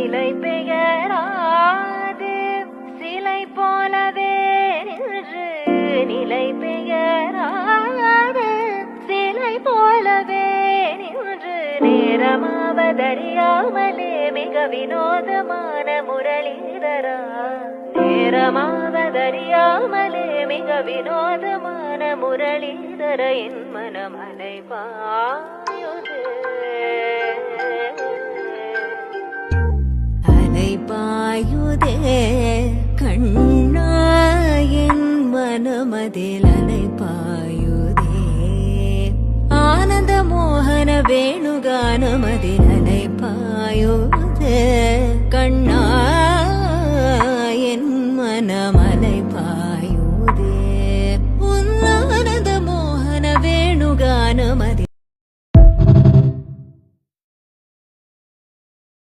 நிலை பெயராது சிலை போலவே நின்று நிலை பெயராது சிலை போலவே நின்று நேரமாவதறியாமலே மிக வினோதமான முரளிதரா நேரமாவதறியாமலே மிக வினோதமான முரளிதர என் மனம் அலைபாயுதே அலைபாயுதே கண்ணா என் மனமதில் அலைபாயுதே ஆனந்த மோகன வேணுகானமதில் அலைபாயுதே